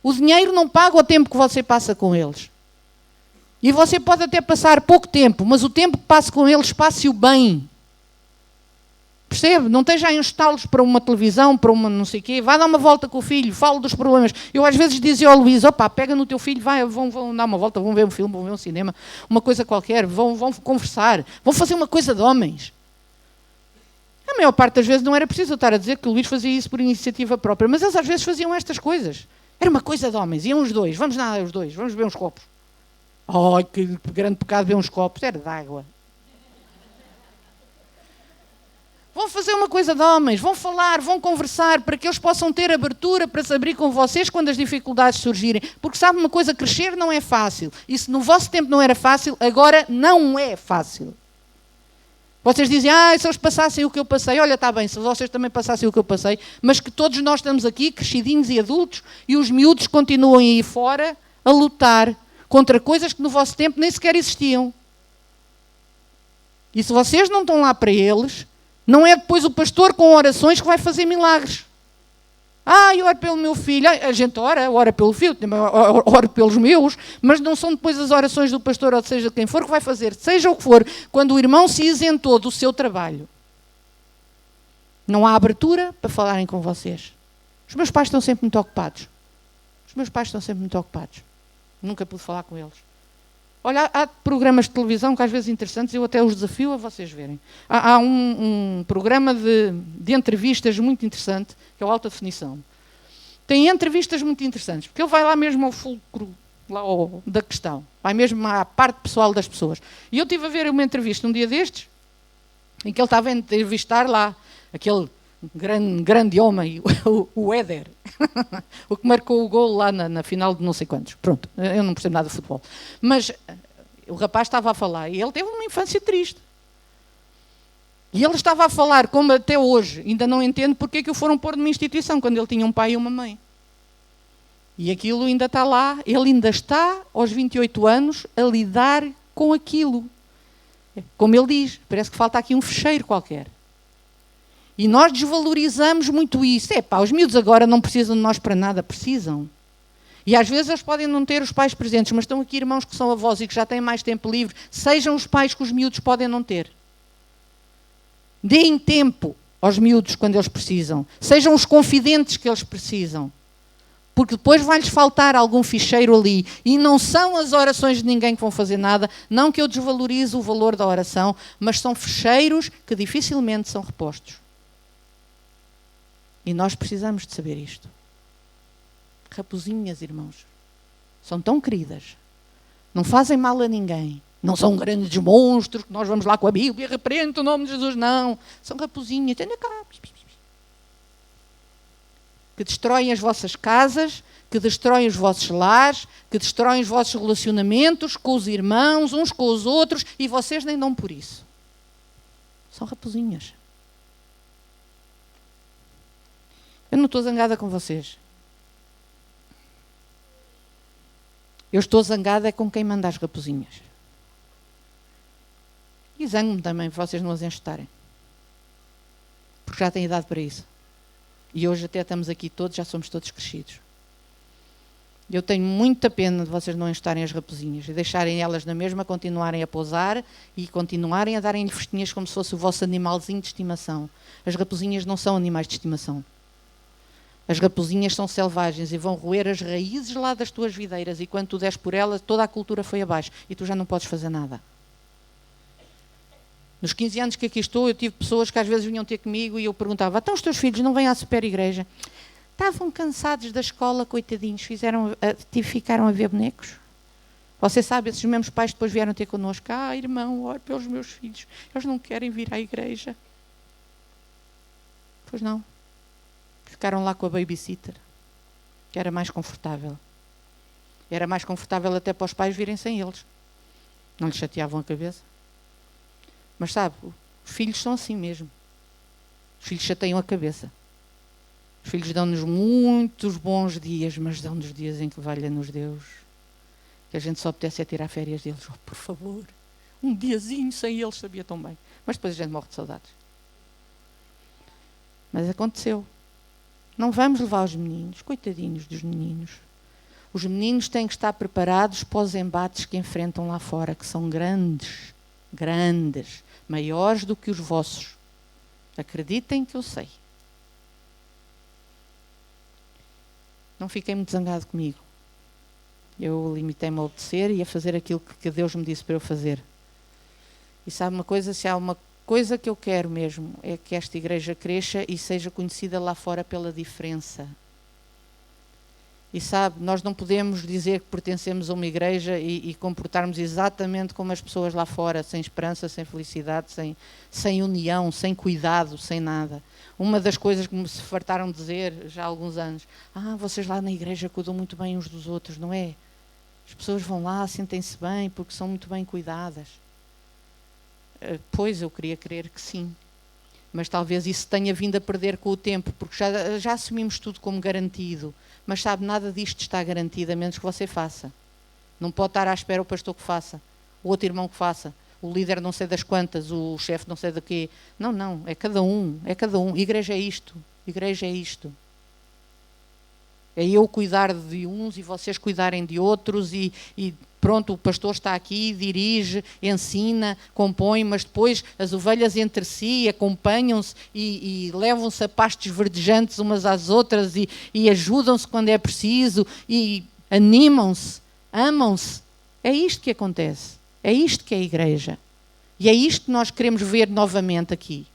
O dinheiro não paga o tempo que você passa com eles. E você pode até passar pouco tempo, mas o tempo que passa com eles, passe-o bem. Percebe? Não esteja a enxotá-los para uma televisão, para uma não sei o quê. Vá dar uma volta com o filho, fale dos problemas. Eu às vezes dizia ao Luís, pega no teu filho, vão dar uma volta, vão ver um filme, vão ver um cinema, uma coisa qualquer, vão conversar, vão fazer uma coisa de homens. A maior parte das vezes não era preciso eu estar a dizer que o Luís fazia isso por iniciativa própria, mas eles às vezes faziam estas coisas. Era uma coisa de homens, iam os dois, vamos nadar os dois, vamos beber uns copos. Que grande pecado beber uns copos, era de água. Vão fazer uma coisa de homens, vão falar, vão conversar, para que eles possam ter abertura para se abrir com vocês quando as dificuldades surgirem. Porque sabe uma coisa, crescer não é fácil. E se no vosso tempo não era fácil, agora não é fácil. Vocês dizem, se eles passassem o que eu passei, olha, está bem, se vocês também passassem o que eu passei, mas que todos nós estamos aqui, crescidinhos e adultos, e os miúdos continuam aí fora a lutar contra coisas que no vosso tempo nem sequer existiam. E se vocês não estão lá para eles, não é depois o pastor com orações que vai fazer milagres. Eu oro pelo meu filho. A gente ora pelo filho, oro pelos meus, mas não são depois as orações do pastor, ou seja, quem for que vai fazer, seja o que for, quando o irmão se isentou do seu trabalho. Não há abertura para falarem com vocês. Os meus pais estão sempre muito ocupados. Nunca pude falar com eles. Olha, há programas de televisão que às vezes interessantes, eu até os desafio a vocês verem. Há um programa de entrevistas muito interessante, que é o Alta Definição. Tem entrevistas muito interessantes, porque ele vai lá mesmo ao fulcro da questão, vai mesmo à parte pessoal das pessoas. E eu estive a ver uma entrevista um dia destes, em que ele estava a entrevistar lá aquele grande homem, o Éder, o que marcou o golo lá na final de não sei quantos. Pronto, eu não percebo nada de futebol. Mas o rapaz estava a falar e ele teve uma infância triste. E ele estava a falar como até hoje, ainda não entendo porque é que o foram pôr numa instituição, quando ele tinha um pai e uma mãe. E aquilo ainda está lá, ele ainda está, aos 28 anos, a lidar com aquilo. Como ele diz, parece que falta aqui um fecheiro qualquer. E nós desvalorizamos muito isso. Os miúdos agora não precisam de nós para nada, precisam. E às vezes eles podem não ter os pais presentes, mas estão aqui irmãos que são avós e que já têm mais tempo livre. Sejam os pais que os miúdos podem não ter. Deem tempo aos miúdos quando eles precisam. Sejam os confidentes que eles precisam. Porque depois vai-lhes faltar algum ficheiro ali. E não são as orações de ninguém que vão fazer nada. Não que eu desvalorize o valor da oração, mas são ficheiros que dificilmente são repostos. E nós precisamos de saber isto. Raposinhas, irmãos, são tão queridas. Não fazem mal a ninguém. Não são grandes monstros que nós vamos lá com a Bíblia, repreende o nome de Jesus. Não. São raposinhas. Que destroem as vossas casas, que destroem os vossos lares, que destroem os vossos relacionamentos com os irmãos, uns com os outros, e vocês nem dão por isso. São raposinhas. Eu não estou zangada com vocês. Eu estou zangada é com quem manda as raposinhas. E zango-me também, para vocês não as enxutarem. Porque já têm idade para isso. E hoje até estamos aqui todos, já somos todos crescidos. Eu tenho muita pena de vocês não enxutarem as raposinhas e deixarem elas na mesma, continuarem a pousar e continuarem a darem-lhe festinhas como se fosse o vosso animalzinho de estimação. As raposinhas não são animais de estimação. As raposinhas são selvagens e vão roer as raízes lá das tuas videiras e quando tu des por elas, toda a cultura foi abaixo e tu já não podes fazer nada. Nos 15 anos que aqui estou, eu tive pessoas que às vezes vinham ter comigo e eu perguntava: então os teus filhos não vêm à super igreja? Estavam cansados da escola, coitadinhos, ficaram a ver bonecos. Você sabe, esses mesmos pais depois vieram ter connosco: irmão, ore pelos meus filhos, eles não querem vir à igreja. Pois não. Ficaram lá com a babysitter, que era mais confortável. Era mais confortável até para os pais virem sem eles. Não lhes chateavam a cabeça. Mas sabe, os filhos são assim mesmo. Os filhos chateiam a cabeça. Os filhos dão-nos muitos bons dias, mas dão-nos dias em que valha-nos Deus. Que a gente só pudesse tirar férias deles. Oh, por favor, um diazinho sem eles, sabia tão bem. Mas depois a gente morre de saudades. Mas aconteceu. Não vamos levar os meninos, coitadinhos dos meninos. Os meninos têm que estar preparados para os embates que enfrentam lá fora, que são grandes, grandes, maiores do que os vossos. Acreditem que eu sei. Não fiquei muito zangado comigo. Eu limitei-me a obedecer e a fazer aquilo que Deus me disse para eu fazer. E sabe uma coisa? Se há uma coisa que eu quero mesmo, é que esta igreja cresça e seja conhecida lá fora pela diferença. E sabe, nós não podemos dizer que pertencemos a uma igreja e comportarmos exatamente como as pessoas lá fora, sem esperança, sem felicidade, sem união, sem cuidado, sem nada. Uma das coisas que me se fartaram de dizer já há alguns anos: vocês lá na igreja cuidam muito bem uns dos outros, não é? As pessoas vão lá, sentem-se bem porque são muito bem cuidadas. Pois, eu queria crer que sim. Mas talvez isso tenha vindo a perder com o tempo, porque já assumimos tudo como garantido. Mas sabe, nada disto está garantido, a menos que você faça. Não pode estar à espera o pastor que faça, o outro irmão que faça, o líder não sei das quantas, o chefe não sei do quê. Não, é cada um, é cada um. Igreja é isto, igreja é isto. É eu cuidar de uns e vocês cuidarem de outros e pronto, o pastor está aqui, dirige, ensina, compõe, mas depois as ovelhas entre si acompanham-se e levam-se a pastos verdejantes umas às outras e ajudam-se quando é preciso e animam-se, amam-se. É isto que acontece. É isto que é a igreja. E é isto que nós queremos ver novamente aqui.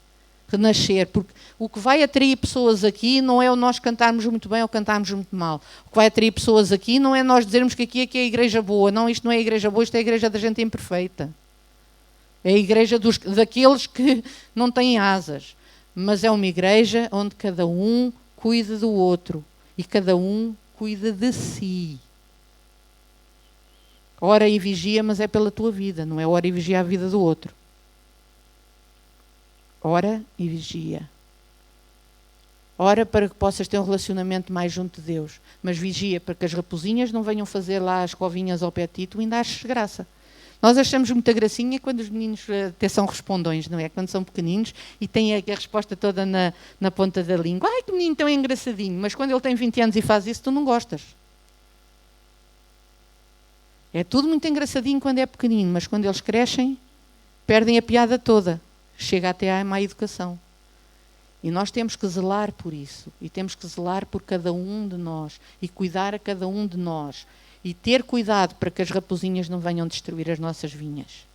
Renascer, porque o que vai atrair pessoas aqui não é o nós cantarmos muito bem ou cantarmos muito mal. O que vai atrair pessoas aqui não é nós dizermos que aqui é a igreja boa. Não, isto não é a igreja boa, isto é a igreja da gente imperfeita. É a igreja daqueles que não têm asas. Mas é uma igreja onde cada um cuida do outro e cada um cuida de si. Ora e vigia, mas é pela tua vida, não é ora e vigia a vida do outro. Ora e vigia. Ora para que possas ter um relacionamento mais junto de Deus. Mas vigia para que as raposinhas não venham fazer lá as covinhas ao pé de ti, tu ainda achas graça. Nós achamos muita gracinha quando os meninos até são respondões, não é? Quando são pequeninos e têm a resposta toda na ponta da língua. Ai, que menino tão engraçadinho. Mas quando ele tem 20 anos e faz isso, tu não gostas. É tudo muito engraçadinho quando é pequenino, mas quando eles crescem, perdem a piada toda. Chega até à má educação. E nós temos que zelar por isso. E temos que zelar por cada um de nós. E cuidar a cada um de nós. E ter cuidado para que as raposinhas não venham destruir as nossas vinhas.